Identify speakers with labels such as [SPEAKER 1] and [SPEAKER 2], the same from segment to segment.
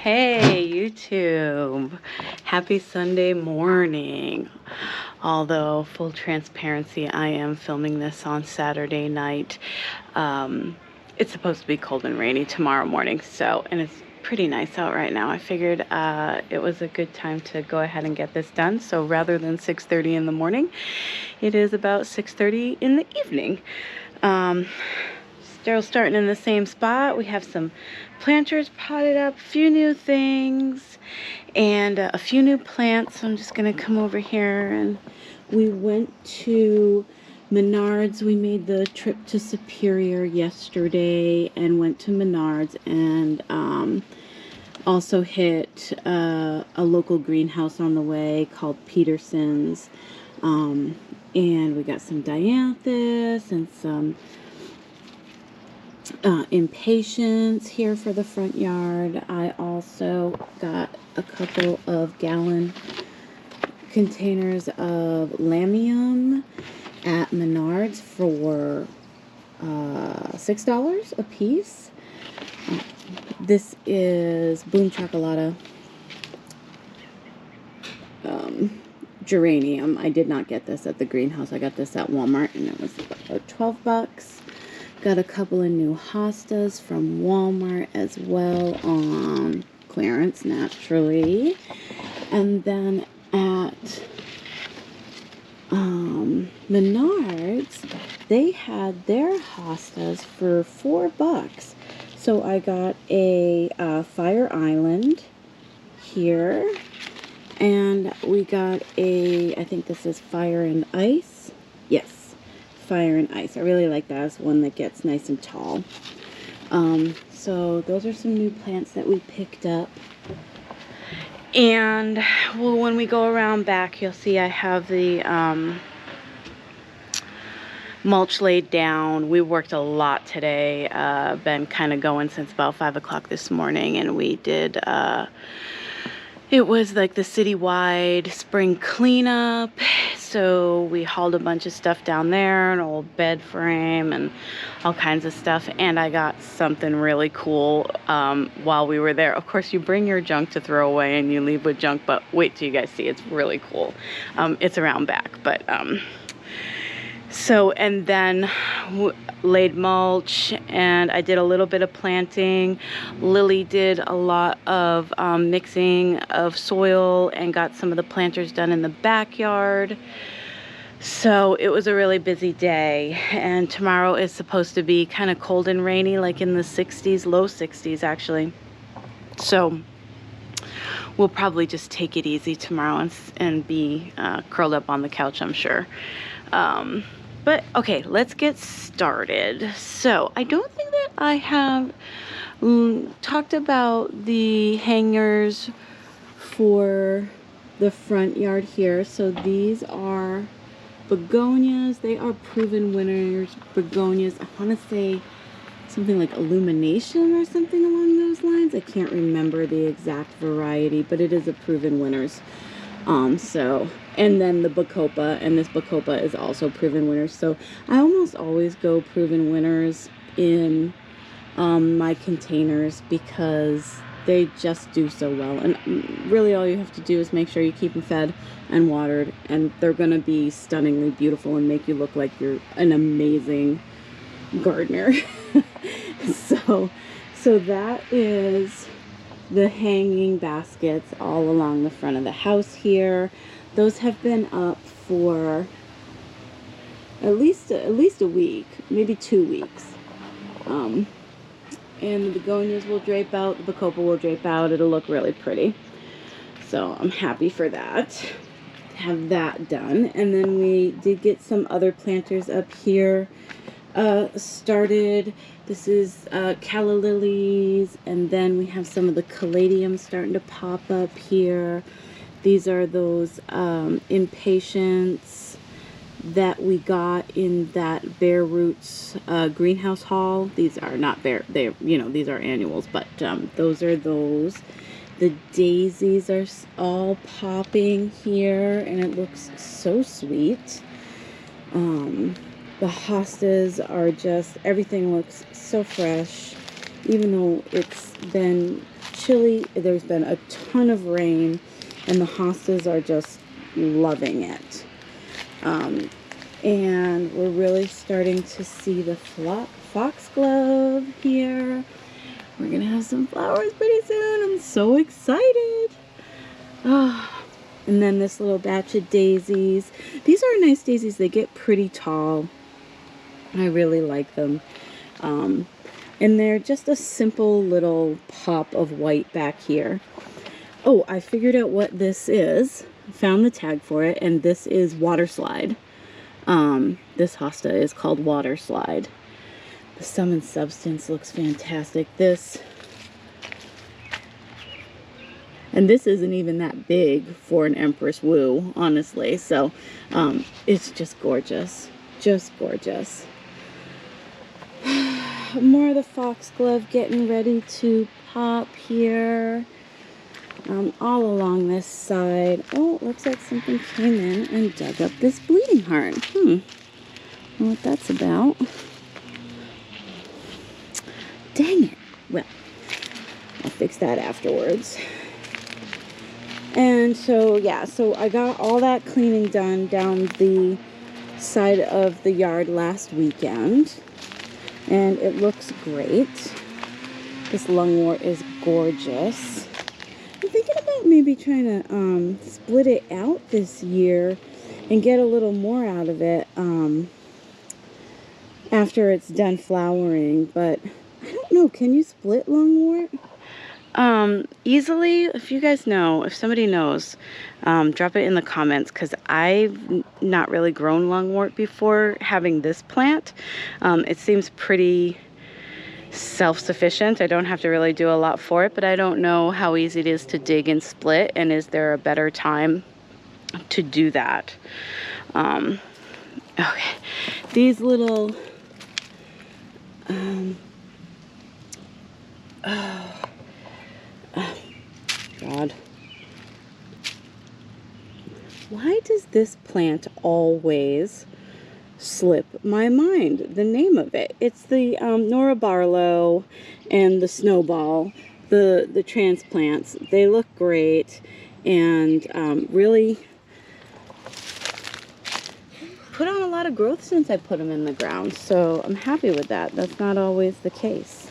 [SPEAKER 1] Hey, YouTube. Happy Sunday morning. Although, full transparency, I am filming this on Saturday night. It's supposed to be cold and rainy tomorrow morning, and it's pretty nice out right now. I figured it was a good time to go ahead and get this done. So rather than 6:30 in the morning, it is about 6:30 in the evening. Still starting in the same spot. We have some planters potted up, a few new things, and a few new plants. So I'm just going to come over here, and we went to Menards. We made the trip to Superior yesterday and went to Menards, and also hit a local greenhouse on the way called Peterson's. And we got some dianthus and some impatiens here for the front yard. I also got a couple of gallon containers of lamium at Menards for $6 a piece. This is Boom Chocolata geranium. I did not get this at the greenhouse. I got this at Walmart, and it was about 12 bucks. Got a couple of new hostas from Walmart as well on clearance, naturally. And then at Menards, they had their hostas for $4. So I got a Fire Island here. And we got I think this is Fire and Ice. Yes, Fire and Ice. I really like that. It's one that gets nice and tall. So those are some new plants that we picked up. And well, when we go around back, you'll see I have the mulch laid down. We worked a lot today. Been kind of going since about 5 o'clock this morning, and we did it was like the citywide spring cleanup. So we hauled a bunch of stuff down there, an old bed frame and all kinds of stuff. And I got something really cool while we were there. Of course, you bring your junk to throw away and you leave with junk, but wait till you guys see. It's really cool. It's around back, but so, and then laid mulch, and I did a little bit of planting. Lily did a lot of mixing of soil and got some of the planters done in the backyard. So it was a really busy day, and tomorrow is supposed to be kind of cold and rainy, like in the 60s, low 60s actually. So we'll probably just take it easy tomorrow and be curled up on the couch, I'm sure. But okay, let's get started. So I don't think that I have talked about the hangers for the front yard here. So these are begonias. They are Proven Winners begonias. I want to say something like Illumination or something along those lines. I can't remember the exact variety, but it is a Proven Winners. And then the Bacopa, and this Bacopa is also Proven Winners. So I almost always go Proven Winners in my containers because they just do so well. And really all you have to do is make sure you keep them fed and watered, and they're going to be stunningly beautiful and make you look like you're an amazing gardener. So that is the hanging baskets all along the front of the house here. Those have been up for at least a week, maybe 2 weeks. And the begonias will drape out, the Bacopa will drape out. It'll look really pretty. So I'm happy for that. Have that done. And then we did get some other planters up here started. This is calla lilies, and then we have some of the caladiums starting to pop up here. These are those impatiens that we got in that Bare Roots greenhouse haul. These are not bare, these are annuals, but those are those. The daisies are all popping here, and it looks so sweet. The hostas are just, everything looks so fresh even though it's been chilly, there's been a ton of rain, and the hostas are just loving it. And we're really starting to see the foxglove here. We're gonna have some flowers pretty soon. I'm so excited. Oh, and then this little batch of daisies. These are nice daisies. They get pretty tall. I really like them. And they're just a simple little pop of white back here. Oh, I figured out what this is. Found the tag for it, and this is water slide. This hosta is called water slide. The Sum and Substance looks fantastic. And this isn't even that big for an Empress Woo, honestly. So, it's just gorgeous. Just gorgeous. More of the foxglove getting ready to pop here. All along this side. Oh, looks like something came in and dug up this bleeding heart. I don't know what that's about. Dang it. Well, I'll fix that afterwards. And so, yeah, so I got all that cleaning done down the side of the yard last weekend. And it looks great. This lungwort is gorgeous. I'm thinking about maybe trying to split it out this year and get a little more out of it after it's done flowering. But I don't know, can you split lungwort? Easily. If you guys know, if somebody knows, drop it in the comments, because I've not really grown lungwort before having this plant. It seems pretty self-sufficient. I don't have to really do a lot for it, but I don't know how easy it is to dig and split, and is there a better time to do that? Okay, these little God, why does this plant always slip my mind? The name of it. It's the Nora Barlow and the Snowball, the transplants. They look great, and really put on a lot of growth since I put them in the ground. So I'm happy with that. That's not always the case.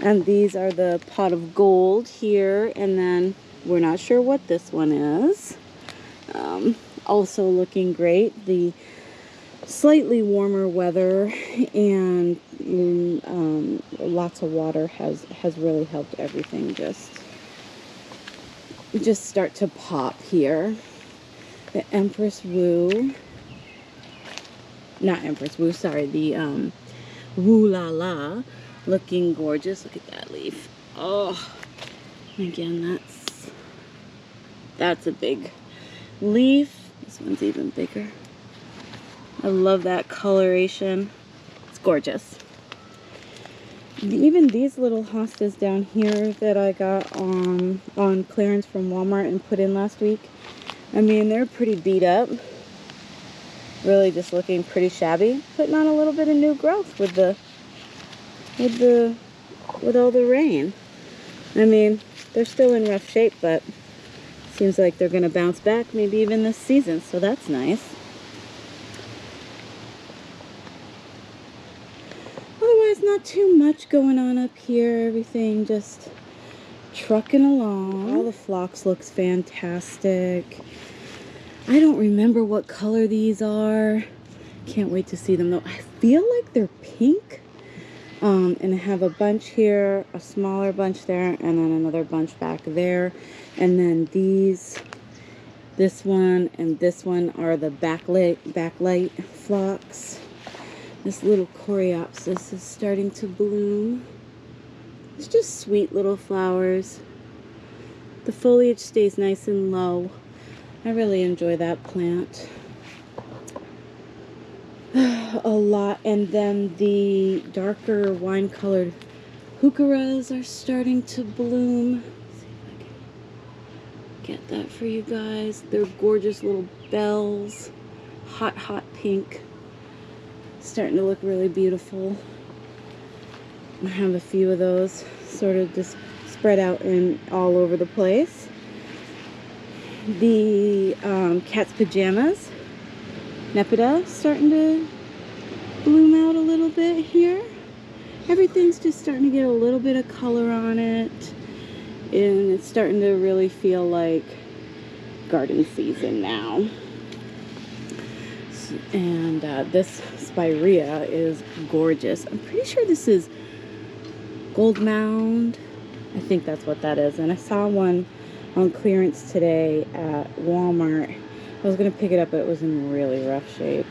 [SPEAKER 1] And these are the pot of gold here, and then we're not sure what this one is. Also looking great. The slightly warmer weather and lots of water has really helped everything just start to pop here. The Empress Woo, not Empress Woo, sorry, the Woo La La, looking gorgeous. Look at that leaf. Oh, again, that's a big leaf. This one's even bigger. I love that coloration. It's gorgeous. Even these little hostas down here that I got on clearance from Walmart and put in last week, I mean, they're pretty beat up. Really just looking pretty shabby. Putting on a little bit of new growth with all the rain. I mean, they're still in rough shape, but seems like they're gonna bounce back maybe even this season, so that's nice. Otherwise, not too much going on up here. Everything just trucking along. All the phlox looks fantastic. I don't remember what color these are. Can't wait to see them though. I feel like they're pink. And I have a bunch here, a smaller bunch there, and then another bunch back there. And then this one and this one are the backlight phlox. This little coreopsis is starting to bloom. It's just sweet little flowers. The foliage stays nice and low. I really enjoy that plant a lot. And then the darker wine colored heucheras are starting to bloom. Let's see if I can get that for you guys. They're gorgeous little bells. Hot pink. Starting to look really beautiful. I have a few of those sort of just spread out in all over the place. The cat's pajamas, Nepeta, starting to bloom out a little bit here. Everything's just starting to get a little bit of color on it, and it's starting to really feel like garden season now. And this spirea is gorgeous. I'm pretty sure this is Gold Mound. I think that's what that is. And I saw one on clearance today at Walmart. I was gonna pick it up, but it was in really rough shape,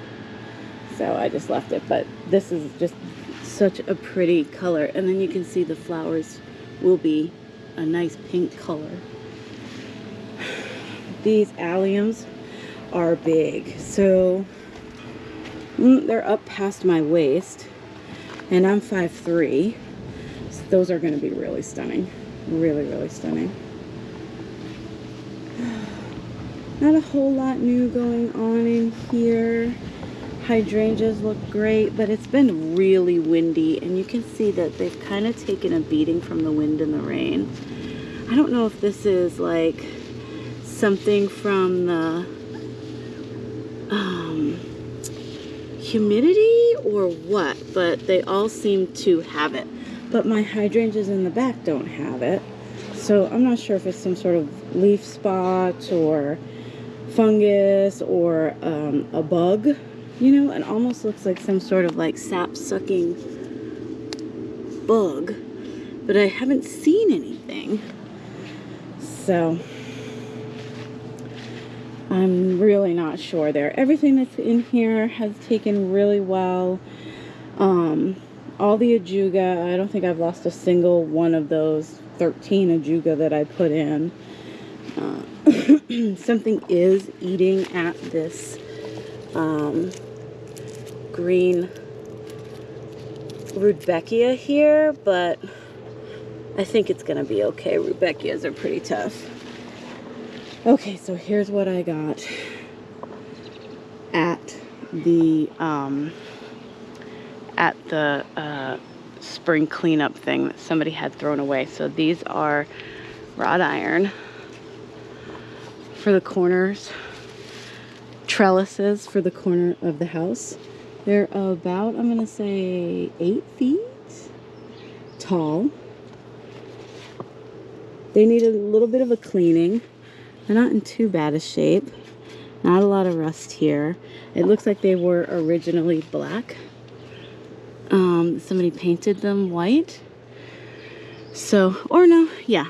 [SPEAKER 1] so I just left it. But this is just such a pretty color, and then you can see the flowers will be a nice pink color. These alliums are big, so they're up past my waist, and I'm 5'3", so those are going to be really stunning. Really, really stunning. Not a whole lot new going on in here. Hydrangeas look great, but it's been really windy, and you can see that they've kind of taken a beating from the wind and the rain. I don't know if this is like something from the humidity or what, but they all seem to have it. But my hydrangeas in the back don't have it, so I'm not sure if it's some sort of leaf spot or fungus or a bug. You know, it almost looks like some sort of like sap-sucking bug, but I haven't seen anything. So I'm really not sure there. Everything that's in here has taken really well. All the ajuga, I don't think I've lost a single one of those 13 ajuga that I put in. Something is eating at this green Rudbeckia here, but I think it's gonna be okay. Rudbeckias are pretty tough. Okay, so here's what I got at the spring cleanup thing that somebody had thrown away. So these are wrought iron for the corners, trellises for the corner of the house. They're about, I'm gonna say 8 feet tall. They need a little bit of a cleaning. They're not in too bad a shape. Not a lot of rust here. It looks like they were originally black. Somebody painted them white. So, or no, yeah.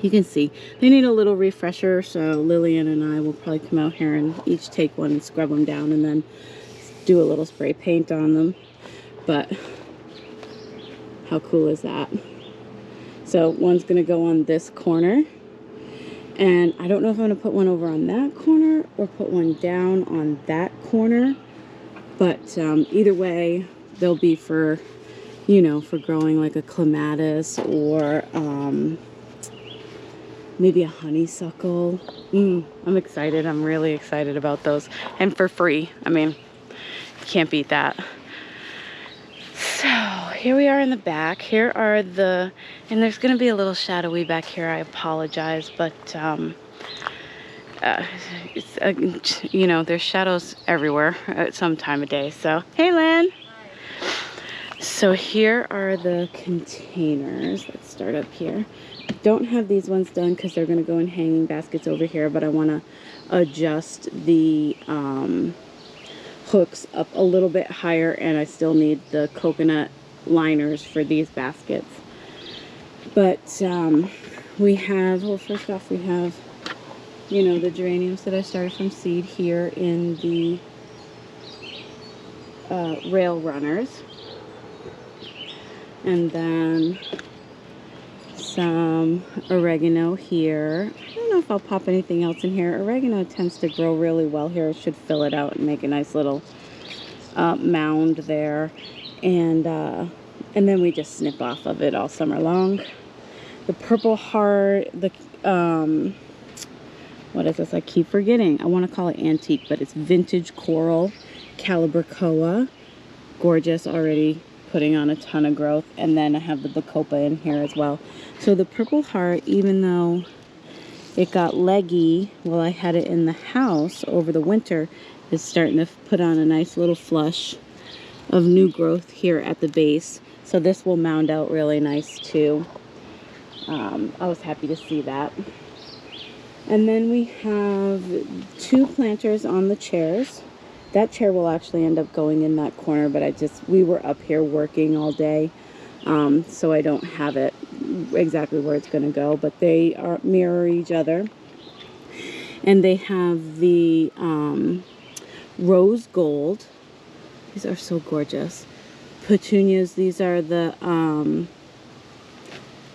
[SPEAKER 1] You can see they need a little refresher, so Lillian and I will probably come out here and each take one and scrub them down and then do a little spray paint on them. But how cool is that? So one's gonna go on this corner, and I don't know if I'm gonna put one over on that corner or put one down on that corner, but either way they'll be for, you know, for growing like a clematis or maybe a honeysuckle. I'm excited. I'm really excited about those, and for free. I mean, can't beat that. So here we are in the back. Here are the, and there's gonna be a little shadowy back here. I apologize, but it's, you know, there's shadows everywhere at some time of day. So hey, Lan. So here are the containers. Let's start up here. Don't have these ones done because they're going to go in hanging baskets over here, but I want to adjust the hooks up a little bit higher, and I still need the coconut liners for these baskets. But we have, well, first off, we have, you know, the geraniums that I started from seed here in the rail runners. And then some oregano here. I don't know if I'll pop anything else in here. Oregano tends to grow really well here. It should fill it out and make a nice little mound there. And then we just snip off of it all summer long. The Purple Heart, the what is this? I keep forgetting. I want to call it antique, but it's vintage coral, Calibrachoa. Gorgeous, already putting on a ton of growth. And then I have the Bacopa in here as well. So the Purple Heart, even though it got leggy while I had it in the house over the winter, is starting to put on a nice little flush of new growth here at the base. So this will mound out really nice too. I was happy to see that. And then we have 2 planters on the chairs. That chair will actually end up going in that corner, but we were up here working all day, so I don't have it exactly where it's going to go, but they mirror each other. And they have the rose gold. These are so gorgeous. Petunias, these are the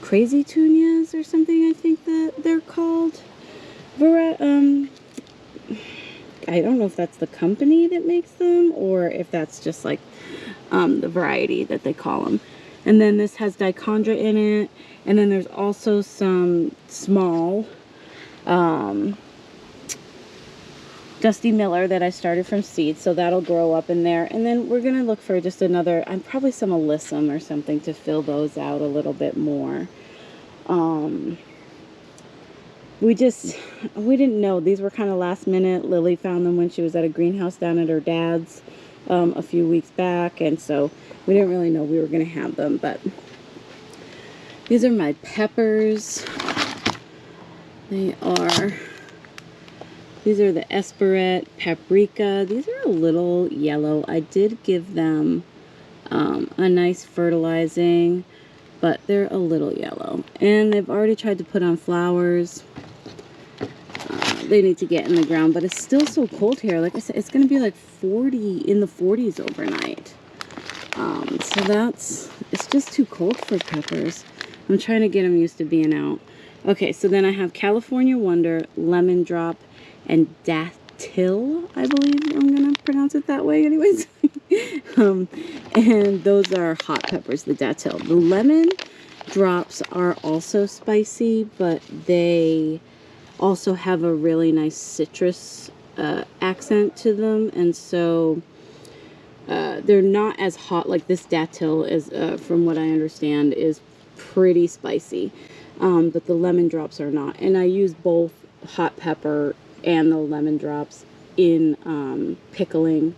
[SPEAKER 1] crazy tunias or something, I think that they're called. I don't know if that's the company that makes them or if that's just like the variety that they call them. And then this has dichondra in it, and then there's also some small Dusty Miller that I started from seed, so that'll grow up in there. And then we're gonna look for just another, probably some alyssum or something to fill those out a little bit more. We didn't know. These were kind of last minute. Lily found them when she was at a greenhouse down at her dad's a few weeks back, and so we didn't really know we were going to have them. But these are my peppers. These are the Esperet paprika. These are a little yellow. I did give them a nice fertilizing, but they're a little yellow. And they've already tried to put on flowers. They need to get in the ground, but it's still so cold here. Like I said, it's going to be like 40 in the 40s overnight. So it's just too cold for peppers. I'm trying to get them used to being out. Okay, so then I have California Wonder, Lemon Drop, and Datil, I believe I'm going to pronounce it that way anyways. And those are hot peppers, the Datil. The lemon drops are also spicy, but they also have a really nice citrus accent to them, and so they're not as hot. Like this Datil is, from what I understand, is pretty spicy, but the lemon drops are not. And I use both hot pepper and the lemon drops in pickling,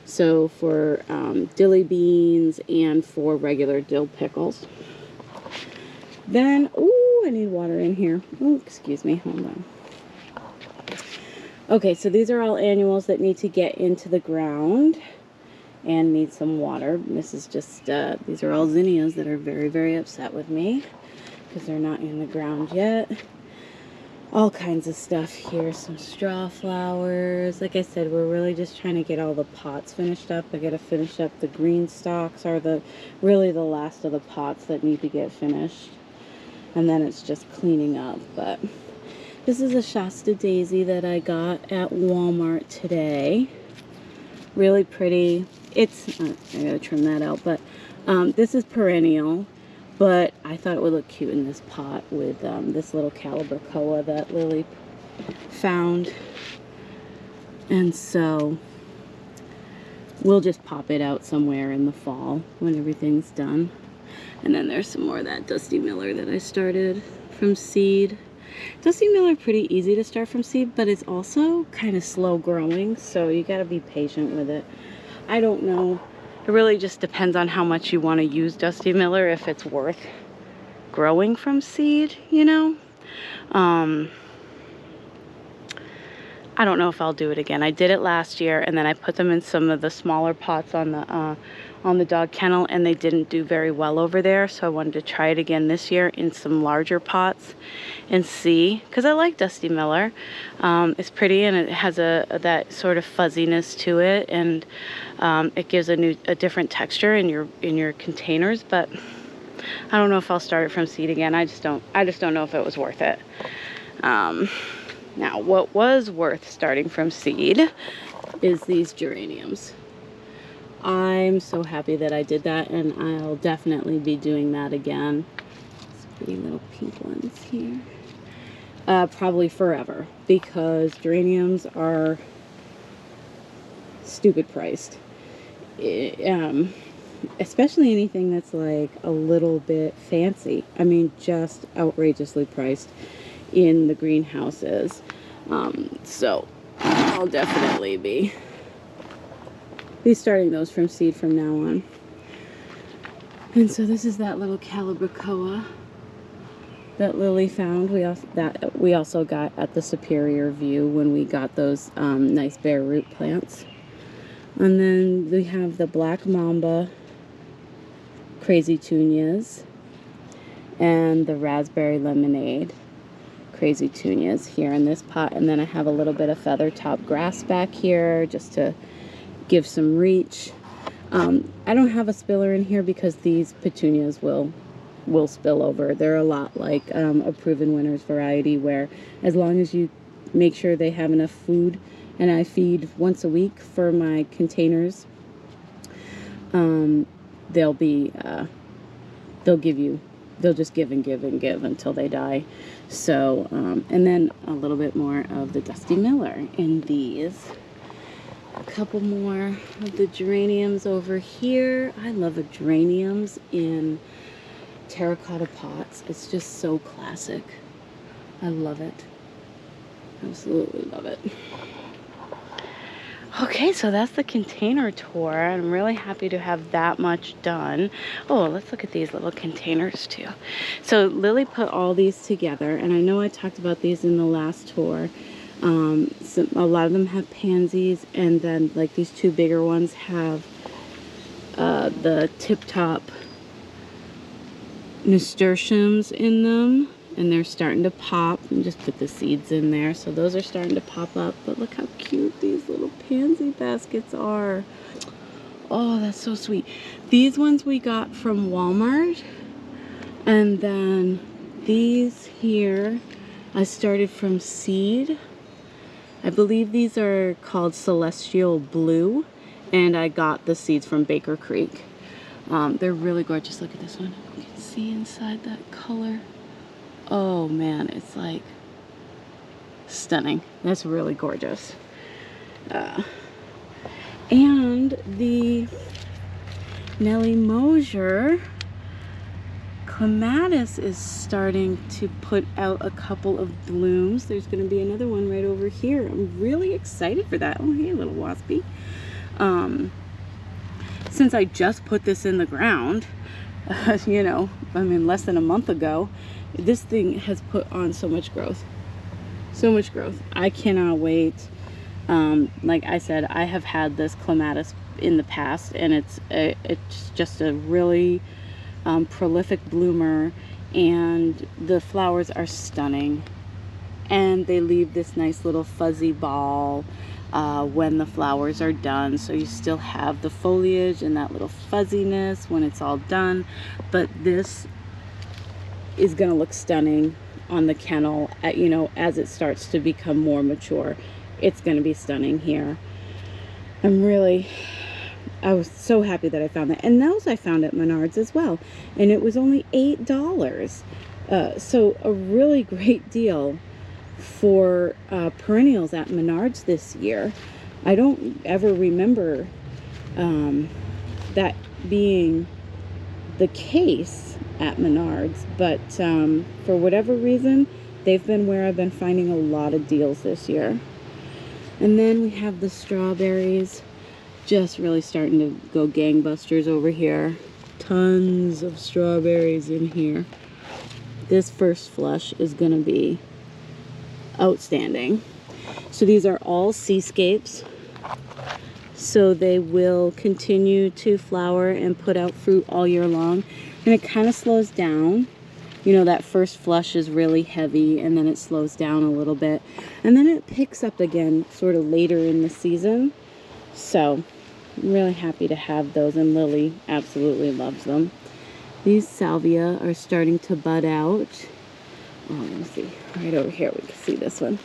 [SPEAKER 1] so for dilly beans and for regular dill pickles. Then, ooh, I need water in here. Oh, excuse me, hold on. Okay, so these are all annuals that need to get into the ground and need some water. This is just, these are all zinnias that are very, very upset with me because they're not in the ground yet. All kinds of stuff here, some straw flowers. Like I said, we're really just trying to get all the pots finished up. I gotta finish up the green stalks, are really the last of the pots that need to get finished. And then it's just cleaning up. But this is a Shasta daisy that I got at Walmart today. Really pretty. It's, I gotta trim that out, but this is perennial. But I thought it would look cute in this pot with this little Calibrachoa that Lily found. And so we'll just pop it out somewhere in the fall when everything's done. And then there's some more of that Dusty Miller that I started from seed. Dusty Miller pretty easy to start from seed, but it's also kind of slow growing, so you got to be patient with it. I don't know. It really just depends on how much you want to use Dusty Miller, if it's worth growing from seed, you know. I don't know if I'll do it again. I did it last year, and then I put them in some of the smaller pots on the dog kennel, and they didn't do very well over there. So I wanted to try it again this year in some larger pots and see, because I like Dusty Miller. It's pretty, and it has that sort of fuzziness to it, and it gives a different texture in your containers. But I don't know if I'll start it from seed again. I just don't know if it was worth it. Now, what was worth starting from seed is these geraniums. I'm so happy that I did that, and I'll definitely be doing that again. These pretty little pink ones here. Probably forever, because geraniums are stupid priced. especially anything that's like a little bit fancy. I mean, just outrageously priced in the greenhouses. So I'll definitely be starting those from seed from now on. And so this is that little Calibrachoa that Lily found. We also got at the Superior View when we got those nice bare root plants. And then we have the Black Mamba Crazy Tunias and the Raspberry Lemonade Crazy Tunias here in this pot. And then I have a little bit of feather top grass back here just to give some reach. I don't have a spiller in here because these petunias will spill over. They're a lot like a Proven Winners variety, where as long as you make sure they have enough food, and I feed once a week for my containers, they'll just give and give and give until they die. So, and then a little bit more of the Dusty Miller in these. A couple more of the geraniums over here. I love the geraniums in terracotta pots. It's just so classic. I love it. Absolutely love it. Okay, so that's the container tour. I'm really happy to have that much done. Oh, let's look at these little containers too. So Lily put all these together, and I know I talked about these in the last tour. So a lot of them have pansies, and then like these two bigger ones have the Tip Top nasturtiums in them, and they're starting to pop. And just put the seeds in there, so those are starting to pop up. But look how cute these little pansy baskets are. Oh, that's so sweet. These ones we got from Walmart, and then these here I started from seed. I believe these are called Celestial Blue, and I got the seeds from Baker Creek. They're really gorgeous. Look at this one. You can see inside that color. Oh man, it's like stunning. That's really gorgeous. And the Nellie Mosier Clematis is starting to put out a couple of blooms. There's going to be another one right over here. I'm really excited for that. Oh, hey, little waspy. Since I just put this in the ground, you know, I mean, less than a month ago, this thing has put on so much growth. So much growth. I cannot wait. Like I said, I have had this clematis in the past, and it's just a really prolific bloomer, and the flowers are stunning, and they leave this nice little fuzzy ball when the flowers are done, so you still have the foliage and that little fuzziness when it's all done. But this is going to look stunning on the kennel you know, as it starts to become more mature. It's going to be stunning here. I was so happy that I found that. And those I found at Menards as well. And it was only $8. So a really great deal for perennials at Menards this year. I don't ever remember that being the case at Menards. But for whatever reason, they've been where I've been finding a lot of deals this year. And then we have the strawberries. Just really starting to go gangbusters over here. Tons of strawberries in here. This first flush is going to be outstanding. So these are all seascapes. So they will continue to flower and put out fruit all year long. And it kind of slows down. You know, that first flush is really heavy, and then it slows down a little bit. And then it picks up again sort of later in the season. So I'm really happy to have those, and Lily absolutely loves them. These salvia are starting to bud out. Oh, let me see. Right over here, we can see this one.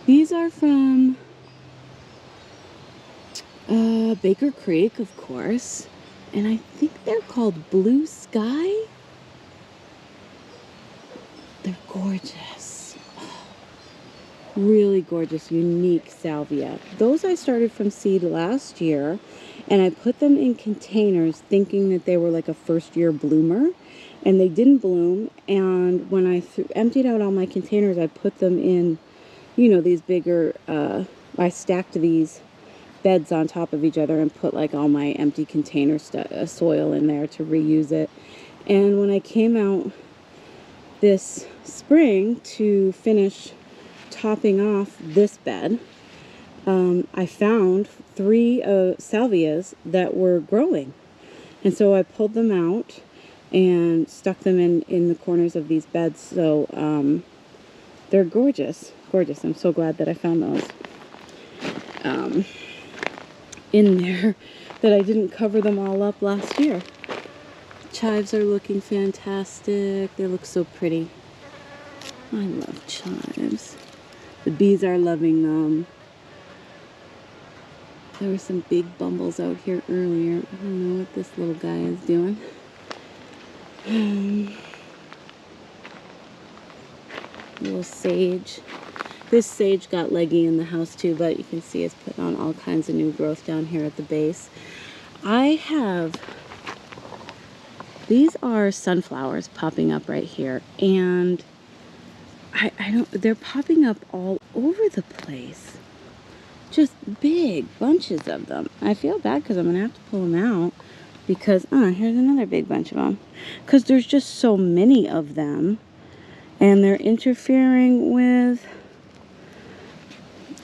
[SPEAKER 1] These are from Baker Creek, of course. And I think they're called Blue Sky. They're gorgeous. Really gorgeous, unique salvia. Those I started from seed last year, and I put them in containers thinking that they were like a first-year bloomer, and they didn't bloom. And when I emptied out all my containers, I put them in, you know, these bigger, I stacked these beds on top of each other and put like all my empty container soil in there to reuse it. And when I came out this spring to finish topping off this bed, I found 3 salvias that were growing, and so I pulled them out and stuck them in the corners of these beds. So they're gorgeous. I'm so glad that I found those in there, that I didn't cover them all up last year. Chives are looking fantastic. They look so pretty. I love chives. The bees are loving them. There were some big bumbles out here earlier. I don't know what this little guy is doing. Little sage. This sage got leggy in the house too, but you can see it's putting on all kinds of new growth down here at the base. These are sunflowers popping up right here, and they're popping up all over the place. Just big bunches of them. I feel bad because I'm going to have to pull them out because, here's another big bunch of them. Because there's just so many of them, and they're interfering with,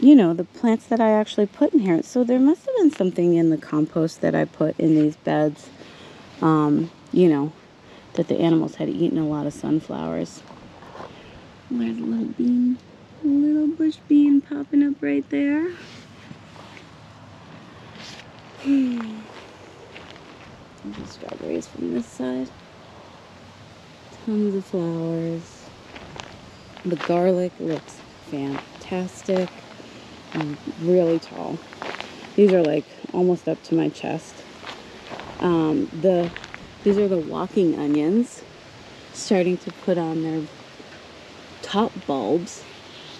[SPEAKER 1] you know, the plants that I actually put in here. So there must have been something in the compost that I put in these beds, you know, that the animals had eaten a lot of sunflowers. There's a little bean, a little bush bean popping up right there. The strawberries from this side. Tons of flowers. The garlic looks fantastic. Really tall. These are like almost up to my chest. These are the walking onions starting to put on their top bulbs.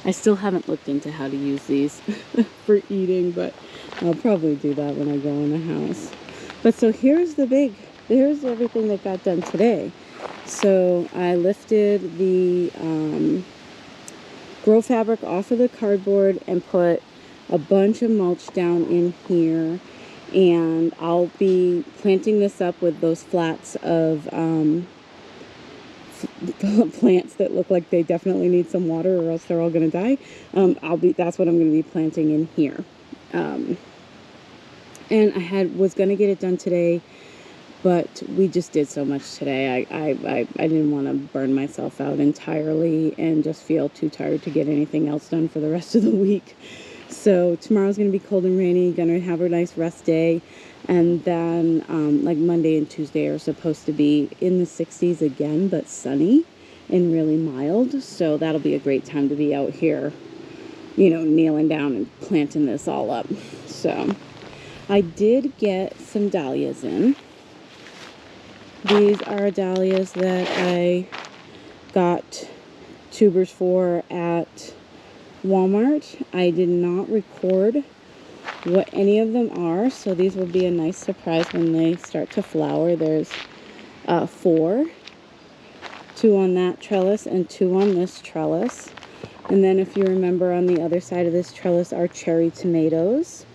[SPEAKER 1] I still haven't looked into how to use these for eating, but I'll probably do that when I go in the house. But so here's everything that got done today. So I lifted the grow fabric off of the cardboard and put a bunch of mulch down in here, and I'll be planting this up with those flats of plants that look like they definitely need some water or else they're all going to die. That's what I'm going to be planting in here. And I was going to get it done today, but we just did so much today. I didn't want to burn myself out entirely and just feel too tired to get anything else done for the rest of the week. So tomorrow's going to be cold and rainy, going to have a nice rest day. And then like Monday and Tuesday are supposed to be in the 60s again, but sunny and really mild. So that'll be a great time to be out here, you know, kneeling down and planting this all up. So I did get some dahlias in. These are dahlias that I got tubers for at Walmart. I did not record what any of them are, so these will be a nice surprise when they start to flower. There's 4, 2 on that trellis and 2 on this trellis. And then if you remember, on the other side of this trellis are cherry tomatoes.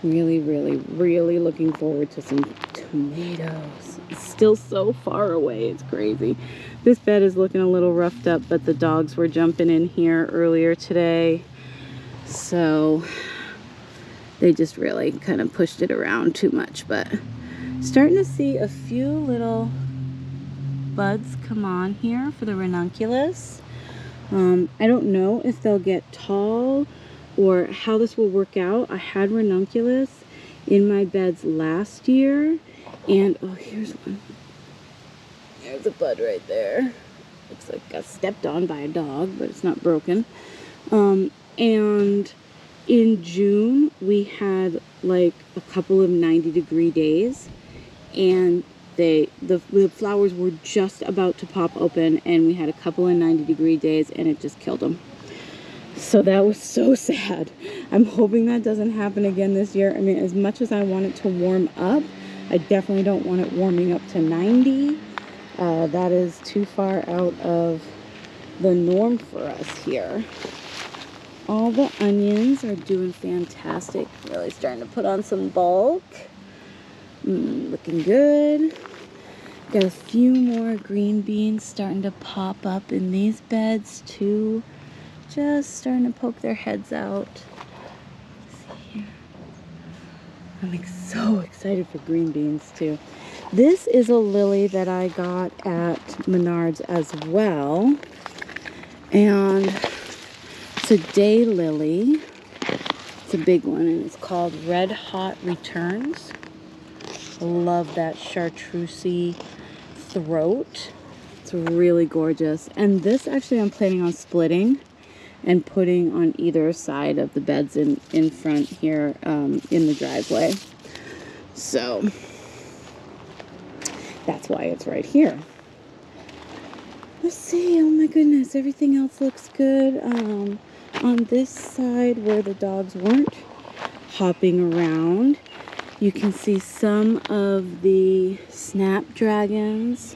[SPEAKER 1] Really looking forward to some tomatoes. It's still so far away, it's crazy. This bed is looking a little roughed up, but the dogs were jumping in here earlier today, so they just really kind of pushed it around too much. But starting to see a few little buds come on here for the ranunculus. I don't know if they'll get tall or how this will work out. I had ranunculus in my beds last year, and oh, here's one. There's a bud right there. Looks like got stepped on by a dog, but it's not broken. And in June we had like a couple of 90-degree days, and the flowers were just about to pop open, and we had a couple of 90-degree days, and it just killed them. So that was so sad. I'm hoping that doesn't happen again this year. I mean, as much as I want it to warm up, I definitely don't want it warming up to 90. That is too far out of the norm for us here. All the onions are doing fantastic. Really starting to put on some bulk. Looking good. Got a few more green beans starting to pop up in these beds too. Just starting to poke their heads out. Let's see here. I'm so excited for green beans too. This is a lily that I got at Menards as well. And it's a daylily. It's a big one, and it's called Red Hot Returns. I love that chartreusey throat. It's really gorgeous. And this actually I'm planning on splitting and putting on either side of the beds in front here in the driveway. So that's why it's right here. Let's see. Oh my goodness, everything else looks good. On this side where the dogs weren't hopping around, you can see some of the snapdragons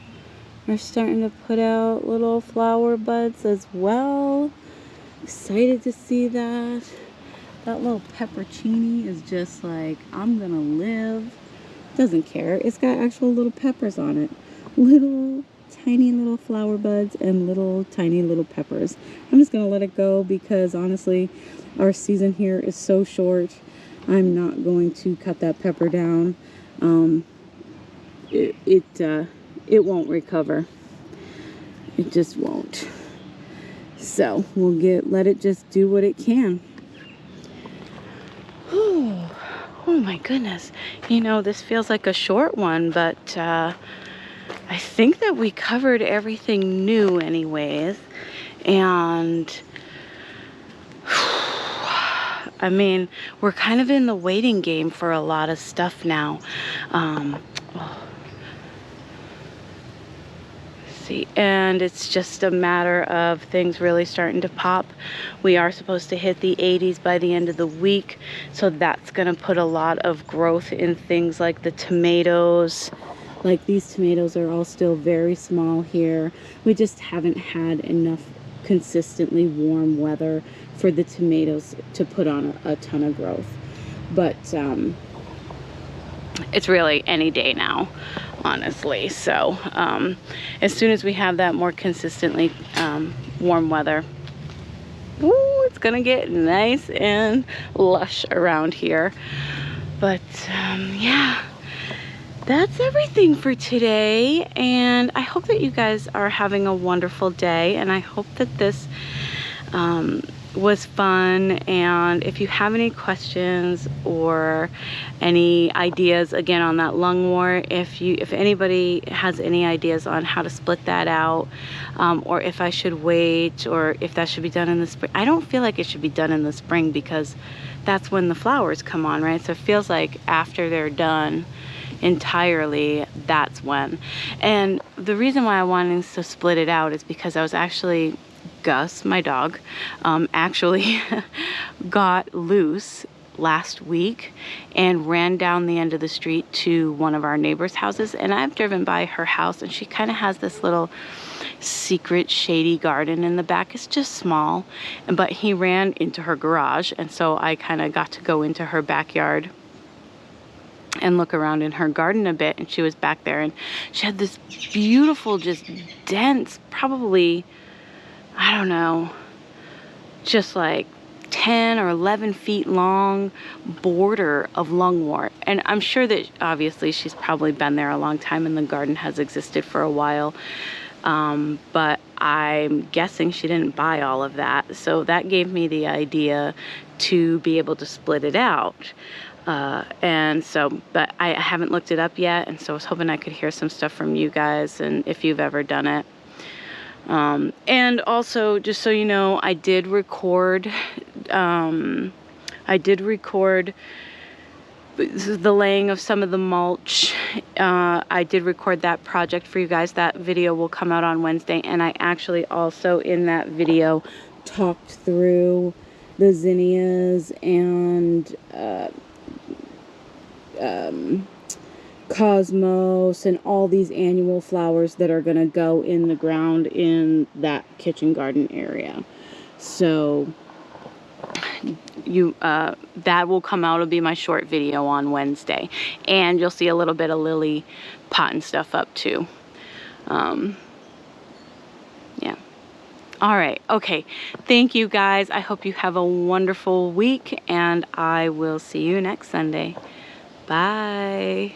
[SPEAKER 1] are starting to put out little flower buds as well. Excited to see that. That little peppercini is just like, I'm gonna live. Doesn't care. It's got actual little peppers on it. Little tiny little flower buds and little tiny little peppers. I'm just gonna let it go because honestly our season here is so short. I'm not going to cut that pepper down. It won't recover. It just won't. So we'll let it just do what it can. Oh my goodness. You know, this feels like a short one, but I think that we covered everything new anyways. And I mean, we're kind of in the waiting game for a lot of stuff now. See, and it's just a matter of things really starting to pop. We are supposed to hit the 80s by the end of the week, so that's going to put a lot of growth in things like the tomatoes. Like these tomatoes are all still very small here. We just haven't had enough consistently warm weather for the tomatoes to put on a ton of growth. But it's really any day now, honestly. So as soon as we have that more consistently warm weather, it's gonna get nice and lush around here. But yeah, that's everything for today, and I hope that you guys are having a wonderful day, and I hope that this was fun. And if you have any questions or any ideas again on that lungwort, if anybody has any ideas on how to split that out, or if I should wait, or if that should be done in the spring. I don't feel like it should be done in the spring because that's when the flowers come on, right? So it feels like after they're done entirely, that's when. And the reason why I wanted to split it out is because I was actually, Gus, my dog, actually got loose last week and ran down the end of the street to one of our neighbors' houses. And I've driven by her house, and she kind of has this little secret shady garden in the back. It's just small, but he ran into her garage, and so I kind of got to go into her backyard and look around in her garden a bit. And she was back there, and she had this beautiful, just dense, probably, I don't know, just like 10 or 11 feet long border of lungwort. And I'm sure that obviously she's probably been there a long time and the garden has existed for a while. But I'm guessing she didn't buy all of that. So that gave me the idea to be able to split it out. And so, but I haven't looked it up yet. And so I was hoping I could hear some stuff from you guys and if you've ever done it. And also, just so you know, I did record This is the laying of some of the mulch. I did record that project for you guys. That video will come out on Wednesday, and I actually also in that video talked through the zinnias and cosmos and all these annual flowers that are going to go in the ground in that kitchen garden area. So that will come out. It'll be my short video on Wednesday, and you'll see a little bit of Lily potting stuff up too. Yeah. All right. Okay. Thank you guys. I hope you have a wonderful week, and I will see you next Sunday. Bye.